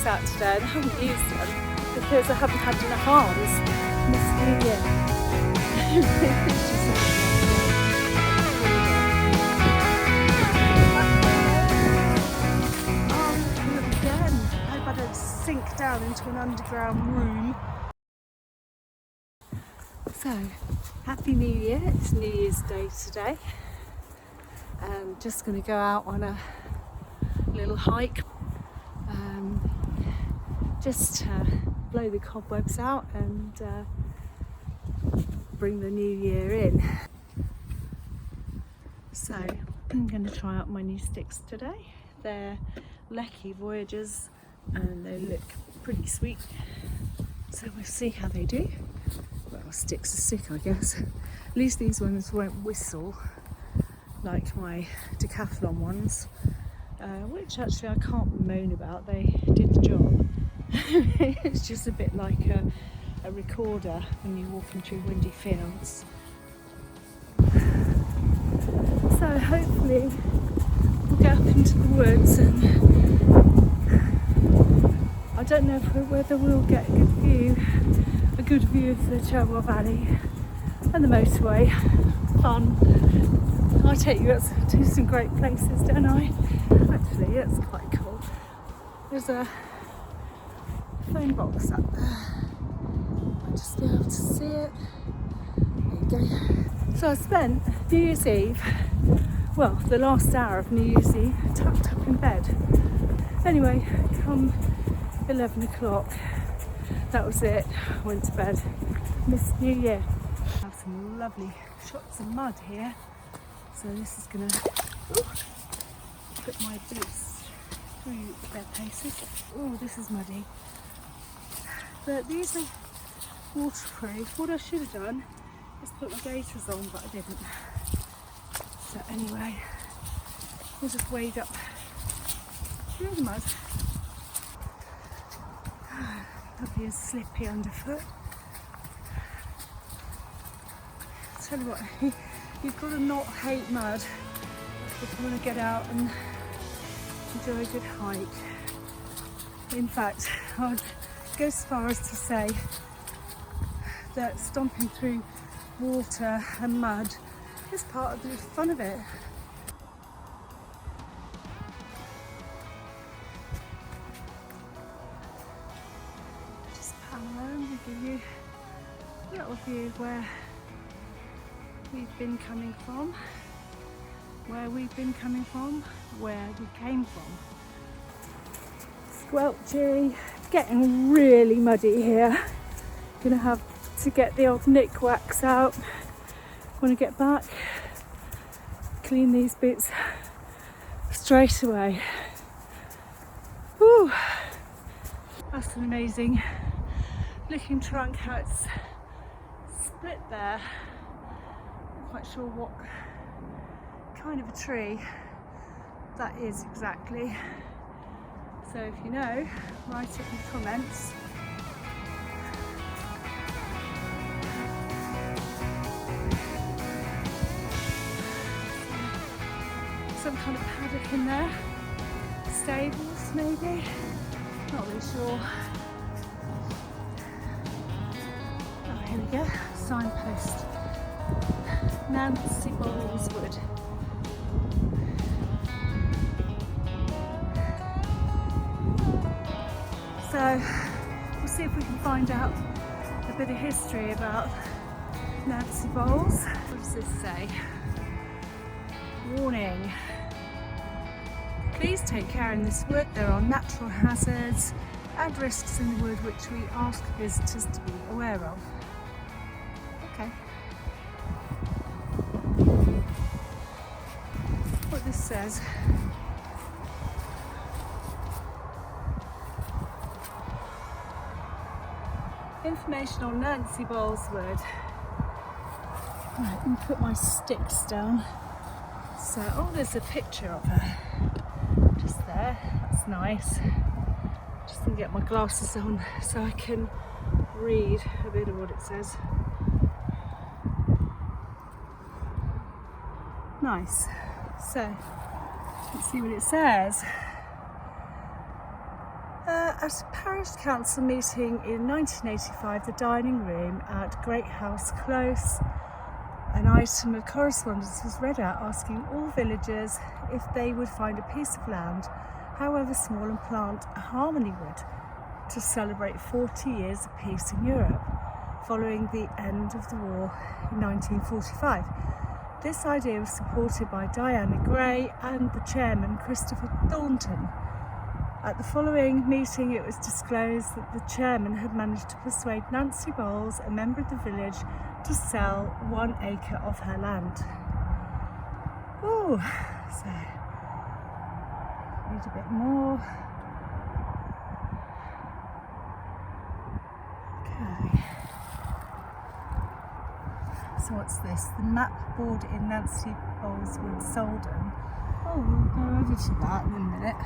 out today and I haven't used them because I haven't had enough arms. Miss New Year. Again, I hope I don't sink down into an underground room. So, Happy New Year. It's New Year's Day today. Just going to go out on a little hike. Just blow the cobwebs out and bring the new year in. So I'm going to try out my new sticks today. They're Lecky Voyagers and they look pretty sweet. So we'll see how they do. Well, sticks are sick, I guess. At least these ones won't whistle like my Decathlon ones, which actually I can't moan about. They did the job. It's just a bit like a recorder when you're walking through windy fields. So hopefully we'll get up into the woods and I don't know whether we'll get a good view of the Cherwell Valley and the motorway. Fun. I take you to some great places, don't I? Actually, that's quite cool. There's a phone box up there. I'll just be able to see it. There you go. So I spent New Year's Eve, well, the last hour of New Year's Eve, tucked up in bed. Anyway, come 11 o'clock, that was it. I went to bed. Missed New Year. I have some lovely shots of mud here. So this is going to put my boots through their paces. Oh, this is muddy. But these are waterproof. What I should have done is put my gaiters on, but I didn't. So anyway, we'll just wade up through the mud. Lovely and slippy underfoot. Tell you what, you've got to not hate mud if you want to get out and enjoy a good hike. In fact, I'd go as far as to say that stomping through water and mud is part of the fun of it. Just pan around and give you a little view of where we've been coming from, where we came from. Squelchy, getting really muddy here. Gonna have to get the old nick wax out when I get back. Clean these bits straight away. Whew. That's an amazing looking trunk, how it's split there. Not quite sure what kind of a tree that is exactly. So if you know, write it in the comments. Some kind of paddock in there. Stables maybe. Not really sure. Oh, here we go. Signpost. Nancy Bowles Wood. So we'll see if we can find out a bit of history about Nancy Bowles. What does this say? Warning. Please take care in this wood. There are natural hazards and risks in the wood which we ask visitors to be aware of. Okay. What this says. Information on Nancy Bowles Wood. Right, let me put my sticks down. So, oh, there's a picture of her just there. That's nice. Just gonna get my glasses on so I can read a bit of what it says. Nice. So, let's see what it says. At a parish council meeting in 1985, the dining room at Great House Close, an item of correspondence was read out asking all villagers if they would find a piece of land, however small, and plant a harmony wood to celebrate 40 years of peace in Europe following the end of the war in 1945. This idea was supported by Diana Gray and the chairman, Christopher Thornton. At the following meeting, it was disclosed that the chairman had managed to persuade Nancy Bowles, a member of the village, to sell 1 acre of her land. Oh, so read a bit more. Okay. So what's this? The map board in Nancy Bowles Wood, Salden. Oh, we'll go over to that in a minute.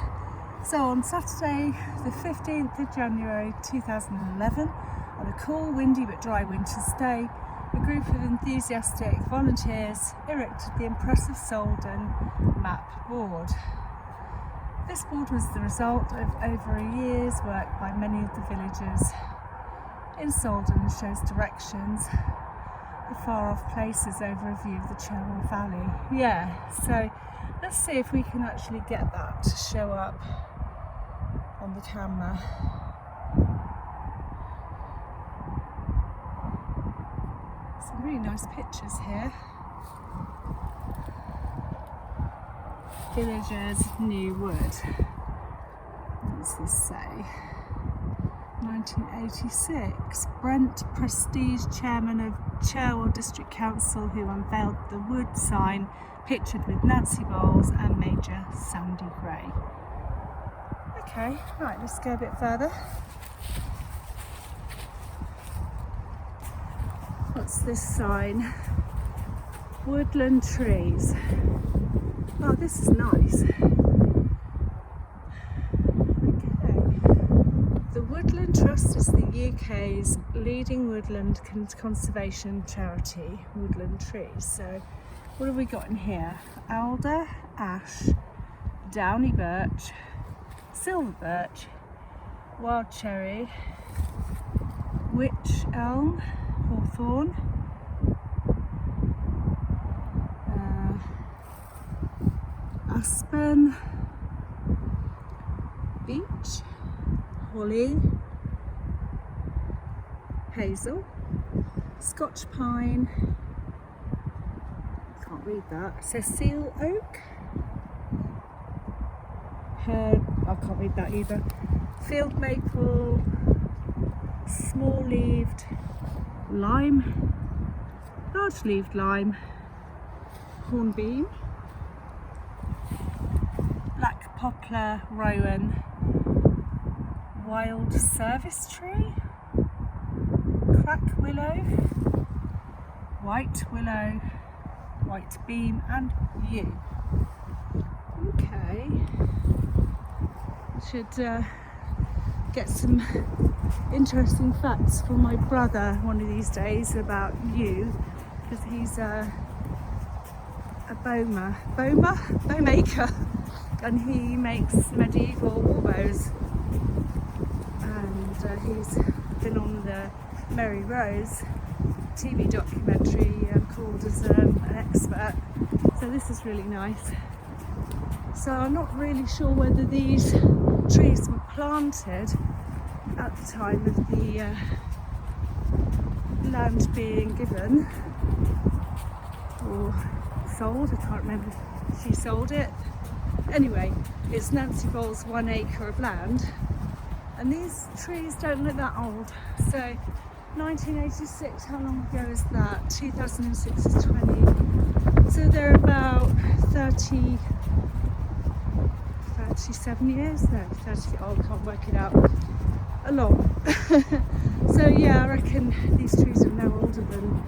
So on Saturday, the 15th of January 2011, on a cool, windy but dry winter's day, a group of enthusiastic volunteers erected the impressive Salden map board. This board was the result of over a year's work by many of the villagers in Salden and shows directions of far-off places over a view of the Cherwell Valley. Yeah, so let's see if we can actually get that to show up on the camera. Some really nice pictures here. Villagers New Wood. What does this say? 1986. Brent Prestige, chairman of Cherwell District Council, who unveiled the wood sign pictured with Nancy Bowles and Major Sandy Gray. Okay, right, let's go a bit further. What's this sign? Woodland trees. Oh, this is nice. Okay. The Woodland Trust is the UK's leading woodland conservation charity, Woodland Trees. So what have we got in here? Alder, ash, downy birch, silver birch, wild cherry, wych elm, hawthorn, aspen, beech, holly, hazel, Scotch pine, can't read that, it says seal oak, I can't read that either, field maple, small leaved lime, large leaved lime, hornbeam, black poplar, rowan, wild service tree, crack willow, white willow, white beam and yew. Okay, I should get some interesting facts from my brother one of these days about yew, because he's a bowmaker, and he makes medieval war bows, and he's been on the Mary Rose TV documentary called as an expert, so this is really nice. So I'm not really sure whether these trees were planted at the time of the land being given or sold. I can't remember if she sold it. Anyway, it's Nancy Bowles' 1 acre of land, and these trees don't look that old. So 1986, how long ago is that? 2006 is 20. So they're about 37 years? No, 30, oh, I can't work it out. A lot. So yeah, I reckon these trees are no older than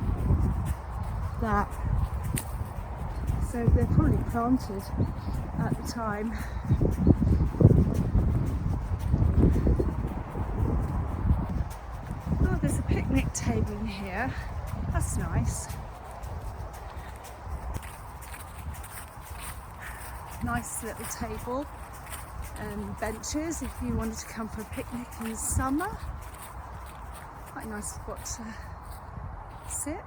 that. So they're probably planted at the time. Oh, there's a picnic table in here. That's nice. Nice little table. benches if you wanted to come for a picnic in the summer. Quite a nice spot to sit.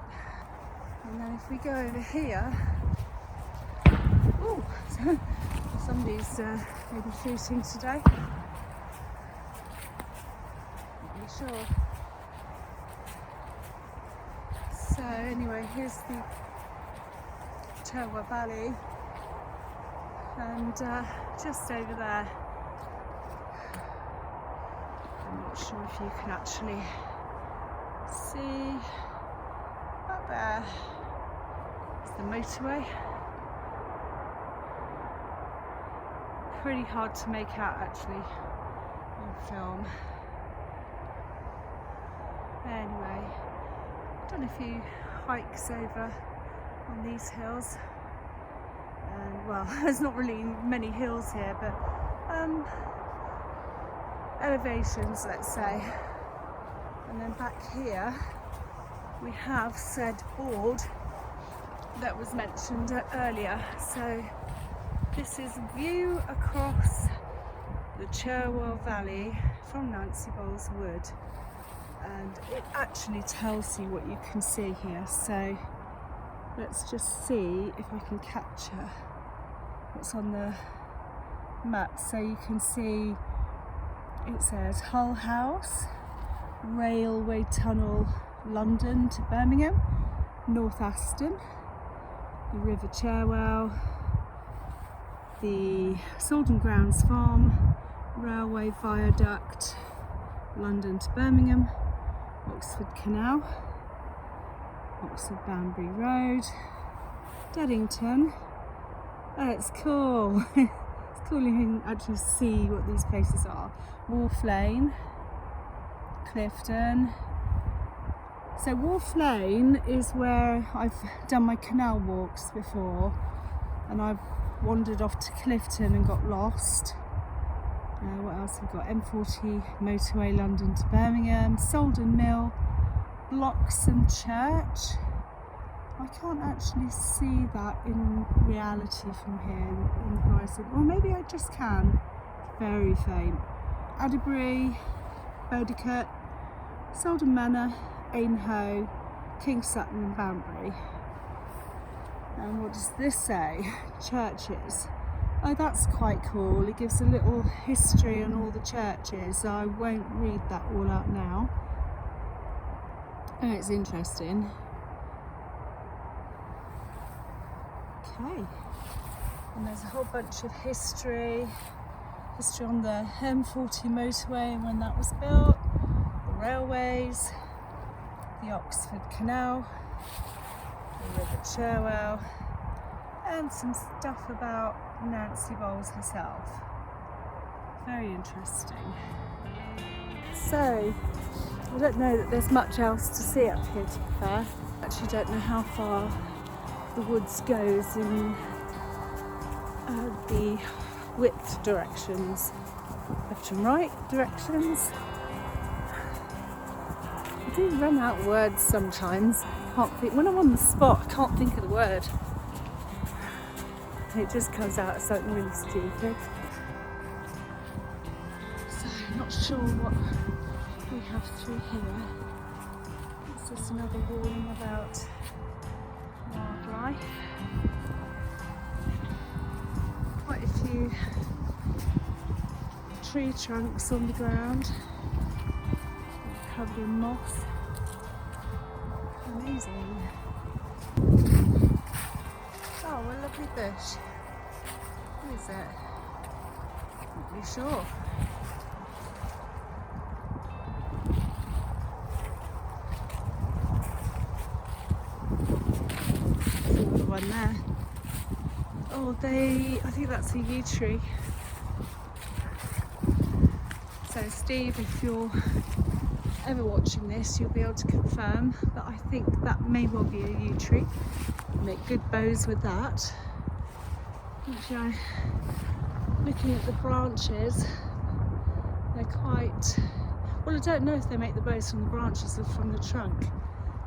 And then if we go over here, oh, somebody's maybe shooting today. Not really sure. So anyway, here's the Cherwell Valley, and just over there, I'm not sure if you can actually see, up there is the motorway. Pretty hard to make out actually on film. Anyway, done a few hikes over on these hills, and well, there's not really many hills here, but elevations, let's say. And then back here we have said board that was mentioned earlier. So this is a view across the Cherwell Valley from Nancy Bowles Wood, and it actually tells you what you can see here. So let's just see if I can capture what's on the map. So you can see it says Hull House, Railway Tunnel, London to Birmingham, North Aston, the River Cherwell, the Salden Grounds Farm, Railway Viaduct, London to Birmingham, Oxford Canal, Oxford Banbury Road, Deddington. Oh, it's cool. It's cool you can actually see what these places are. Wharf Lane, Clifton. So Wharf Lane is where I've done my canal walks before, and I've wandered off to Clifton and got lost. What else have we got? M40 motorway, London to Birmingham, Salden Mill, Bloxham Church. I can't actually see that in reality from here in the horizon, or maybe I just can. Very faint. Adderbury, Bowdicott, Salden Manor, Ainhoe, King Sutton and Banbury. And what does this say? Churches. Oh, that's quite cool. It gives a little history on all the churches. So I won't read that all out now. Oh, it's interesting. Okay. And there's a whole bunch of history on the M40 motorway and when that was built, the railways, the Oxford Canal, the River Cherwell, and some stuff about Nancy Bowles herself. Very interesting. So, I don't know that there's much else to see up here, to be fair. I actually don't know how far the woods goes in the width directions, left and right directions. I do run out of words sometimes. When I'm on the spot, I can't think of the word. It just comes out as something really stupid. So I'm not sure what we have through here. It's just another warning about wildlife. Quite a few tree trunks on the ground, covered in moss. Amazing. Oh, a lovely bush. What is it? Not really sure. There's another one there. Oh, I think that's a yew tree. So Steve, if you're ever watching this, you'll be able to confirm that I think that may well be a yew tree. Make good bows with that. Actually, looking at the branches, they're quite, well, I don't know if they make the bows from the branches or from the trunk,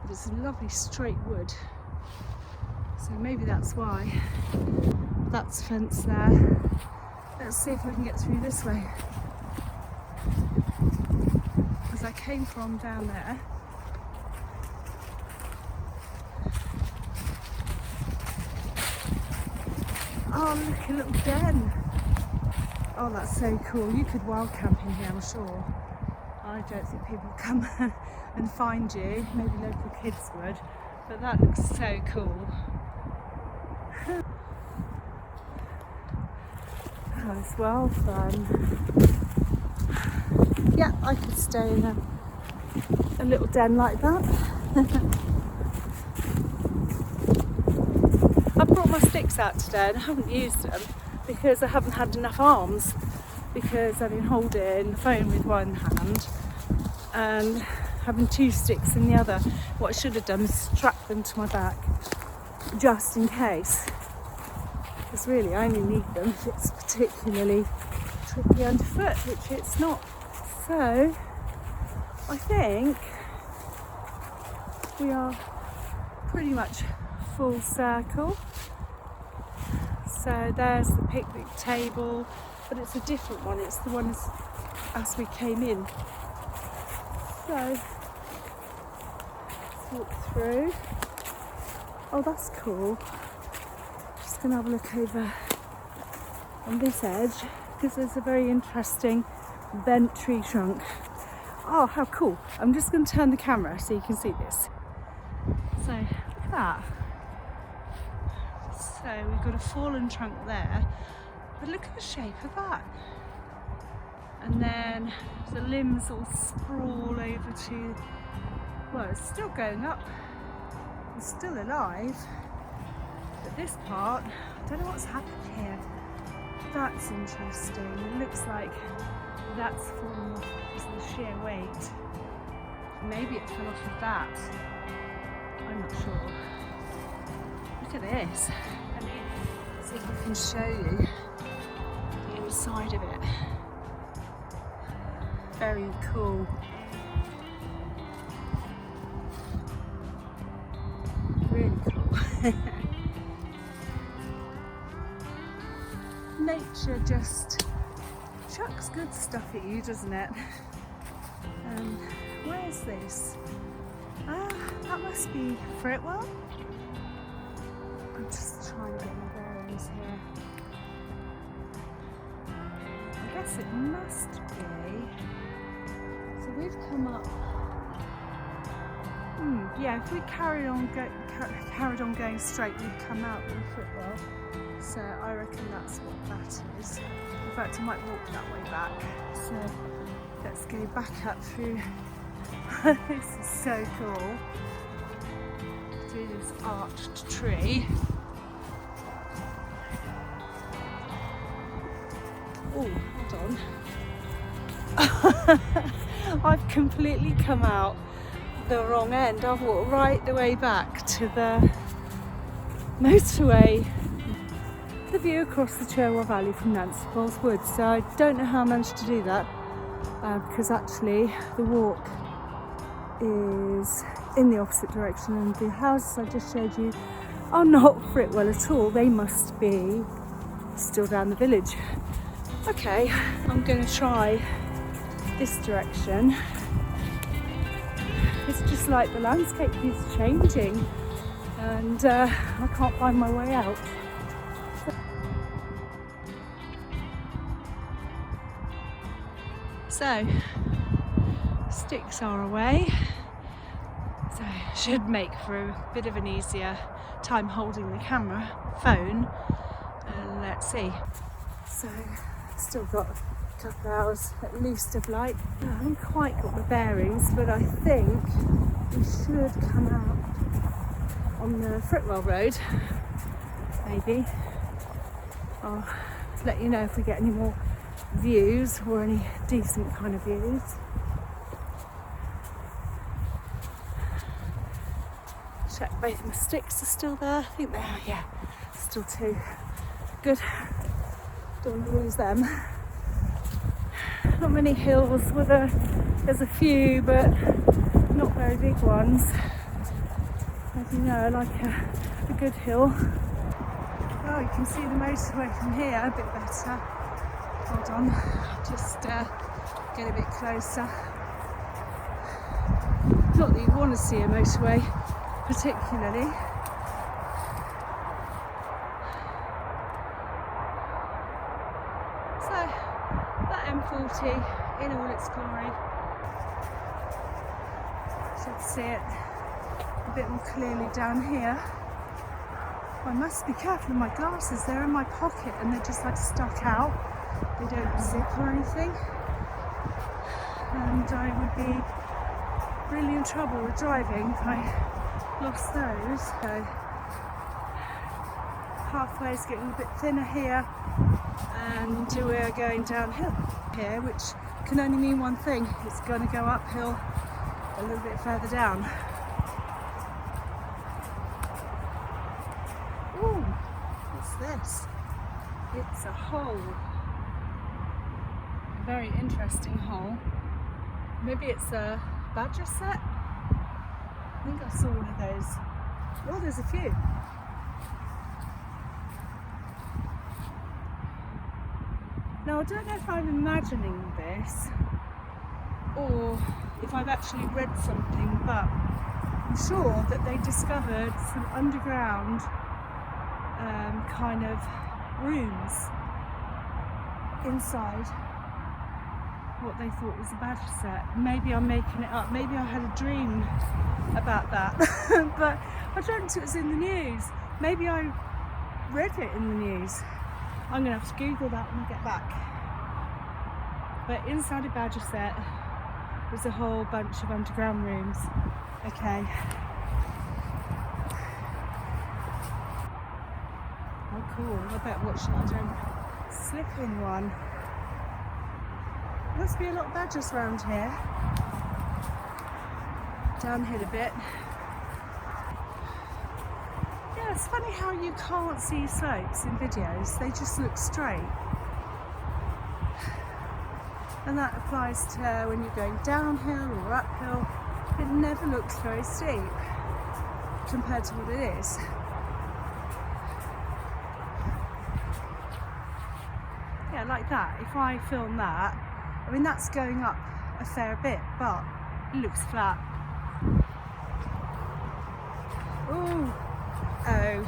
but it's a lovely straight wood. So maybe that's why. That's a fence there. Let's see if I can get through this way. Because I came from down there. Oh, look, a little den. Oh, that's so cool. You could wild camp in here, I'm sure. I don't think people come and find you. Maybe local kids would. But that looks so cool. That's well fun. Yeah, I could stay in a little den like that. I brought my sticks out today and I haven't used them because I haven't had enough arms, because I've been holding the phone with one hand and having 2 sticks in the other. What I should have done is strap them to my back just in case, because really I only need them if it's particularly tricky underfoot, which it's not. So I think we are pretty much full circle. So there's the picnic table, but it's a different one. It's the one as we came in. So let's walk through. Oh, that's cool. Just gonna have a look over on this edge because there's a very interesting bent tree trunk. Oh, how cool. I'm just going to turn the camera so you can see this. So, look at that. So, we've got a fallen trunk there, but look at the shape of that. And then the limbs all sprawl over to, well, it's still going up. It's still alive. But this part, I don't know what's happened here. That's interesting. It looks like that's fallen off because of the sheer weight. Maybe it fell off of that. I'm not sure. Look at this. Let me see if I can show you the inside of it. Very cool. Really cool. Nature just chucks good stuff at you, doesn't it? Where is this? That must be Fritwell. I'm just trying to get my bearings here. I guess it must be. So we've come up. Yeah, if we carried on going straight, we'd come out in Fritwell. So I reckon that's what that is. In fact, I might walk that way back. So let's go back up through. This is so cool. Through this arched tree. Oh, hold on. I've completely come out the wrong end. I've walked right the way back to the motorway. The view across the Cherwell Valley from Nancy Falls Woods. So I don't know how I managed to do that because actually the walk is in the opposite direction and the houses I just showed you are not Fritwell at all. They must be still down the village. Okay, I'm going to try this direction. It's just like the landscape keeps changing and I can't find my way out. So, sticks are away, so it should make for a bit of an easier time holding the phone. Let's see. So, still got a couple of hours at least of light. I haven't quite got my bearings, but I think we should come out on the Fritwell Road, maybe. I'll let you know if we get any more views or any decent kind of views. Check both my sticks are still there. I think they are, yeah, still 2. Good. Don't want to lose them. Not many hills with there's a few, but not very big ones. As you know, I like a good hill. Oh, you can see the motorway from here a bit better. Hold on, just get a bit closer. Not that you want to see a motorway particularly. So that M40 in all its glory. Should see it a bit more clearly down here. I must be careful with my glasses, they're in my pocket and they're just like stuck out. They don't zip or anything. And I would be really in trouble with driving if I lost those. So pathway is getting a bit thinner here and we're going downhill here, which can only mean one thing. It's going to go uphill a little bit further down. Ooh, what's this? It's a hole. A very interesting hole. Maybe it's a badger set? I think I saw one of those. Oh, there's a few. Now I don't know if I'm imagining this or if I've actually read something, but I'm sure that they discovered some underground kind of rooms inside what they thought was a badger set. Maybe I'm making it up, maybe I had a dream about that but I dreamt it was in the news. Maybe I read it in the news. I'm going to have to Google that when I get back. But inside a badger set there's a whole bunch of underground rooms. Okay. Oh cool, I better watch that I don't slip in one. Must be a lot of badgers around here. Downhill a bit. Yeah, it's funny how you can't see slopes in videos, they just look straight. And that applies to when you're going downhill or uphill. It never looks very steep compared to what it is. Yeah, like that. If I film that, I mean that's going up a fair bit, but it looks flat. Ooh. Oh.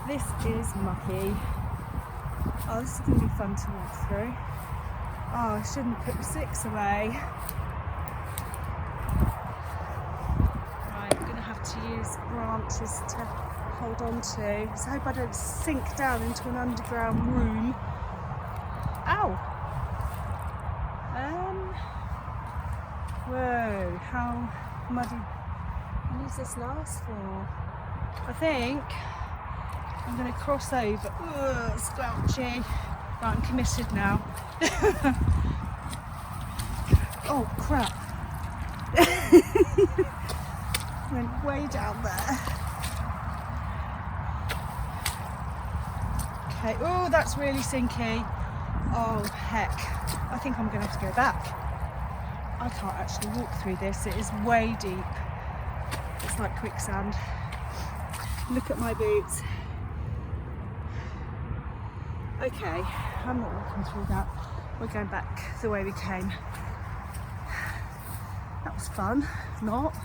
This is mucky. Oh, this is going to be fun to walk through. Oh, I shouldn't have put the 6 away. Right, I'm going to have to use branches to hold on to. So I hope I don't sink down into an underground room. Ow! Whoa, how muddy. How long does this last for? I think I'm going to cross over. Ugh, slouchy. Right, I'm committed now. Oh crap. Went way down there. Okay, oh that's really sinky. Oh heck, I think I'm going to have to go back. I can't actually walk through this, it is way deep. It's like quicksand. Look at my boots. Okay, I'm not walking through that. We're going back the way we came. That was fun, not.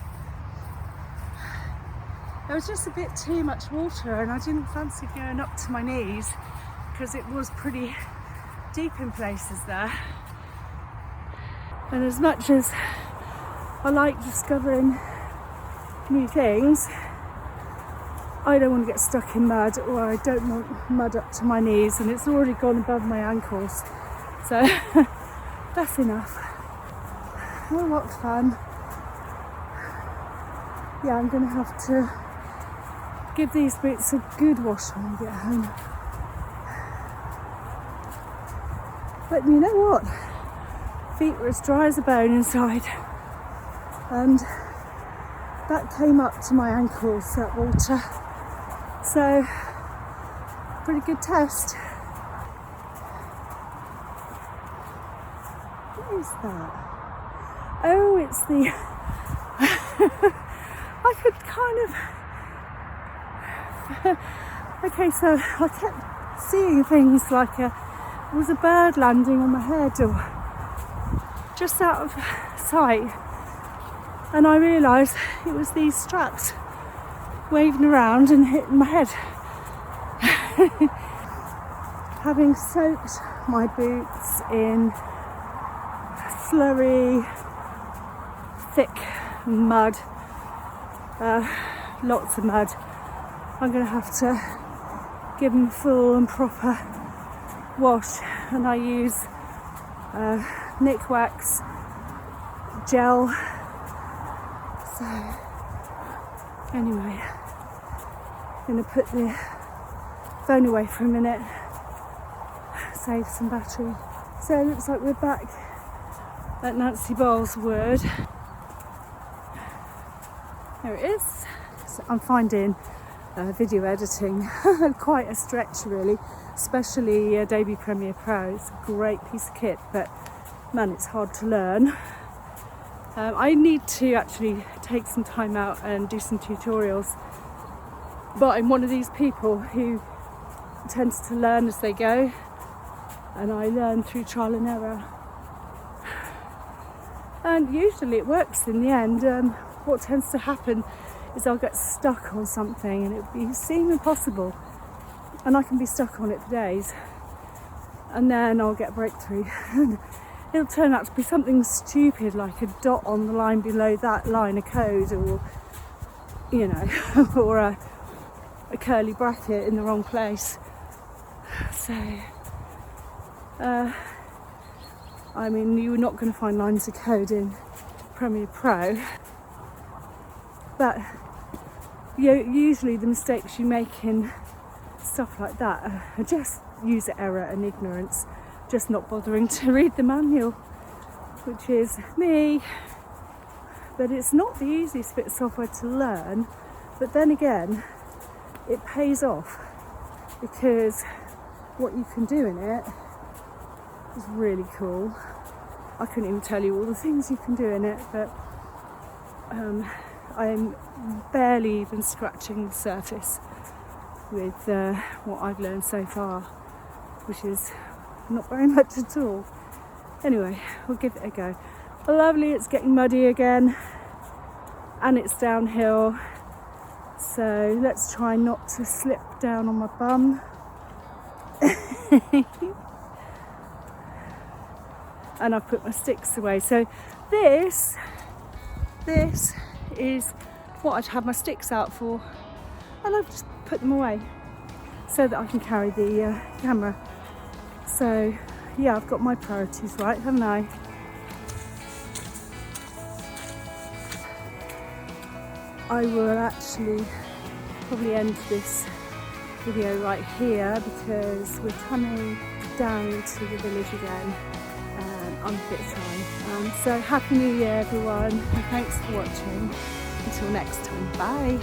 There was just a bit too much water and I didn't fancy going up to my knees because it was pretty deep in places there. And as much as I like discovering new things, I don't want to get stuck in mud, or I don't want mud up to my knees, and it's already gone above my ankles, so that's enough. Oh, what fun. Yeah, I'm going to have to give these boots a good wash when I get home. But you know what? Feet were as dry as a bone inside, and that came up to my ankles, that water. So, pretty good test. What is that? Oh, it's the... I could kind of... Okay, so I kept seeing things like a was a bird landing on my head or just out of sight, and I realised it was these straps waving around and hitting my head. Having soaked my boots in slurry, thick mud, lots of mud, I'm going to have to give them full and proper wash, and I use Nikwax gel. So anyway, I'm going to put the phone away for a minute, save some battery. So it looks like we're back at Nancy Bowles Wood. There it is. So I'm finding video editing quite a stretch really, especially Adobe Premiere Pro. It's a great piece of kit, but man, it's hard to learn. I need to actually take some time out and do some tutorials, but I'm one of these people who tends to learn as they go, and I learn through trial and error, and usually it works in the end. What tends to happen is I'll get stuck on something and it seem impossible, and I can be stuck on it for days, and then I'll get a breakthrough and it'll turn out to be something stupid like a dot on the line below that line of code, or you know, or a curly bracket in the wrong place. So I mean, you're not going to find lines of code in Premiere Pro, but usually the mistakes you make in stuff like that are just user error and ignorance, just not bothering to read the manual, which is me. But it's not the easiest bit of software to learn, but then again it pays off, because what you can do in it is really cool. I couldn't even tell you all the things you can do in it, but I'm barely even scratching the surface with what I've learned so far, which is not very much at all. Anyway, we'll give it a go. Lovely, it's getting muddy again and it's downhill, so let's try not to slip down on my bum. And I've put my sticks away. So this is what I'd have my sticks out for, and I've just put them away so that I can carry the camera. So yeah, I've got my priorities right, haven't I? I will actually probably end this video right here, because we're coming down into the village again on a bit of time. So happy New Year everyone, and thanks for watching. Until next time, bye.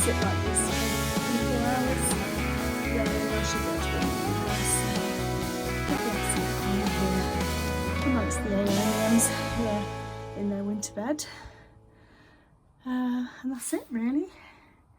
sit like this for 24 hours. Then I should go to bed. But yes, I'm here amongst the aliens, yeah, in their winter bed. And that's it really.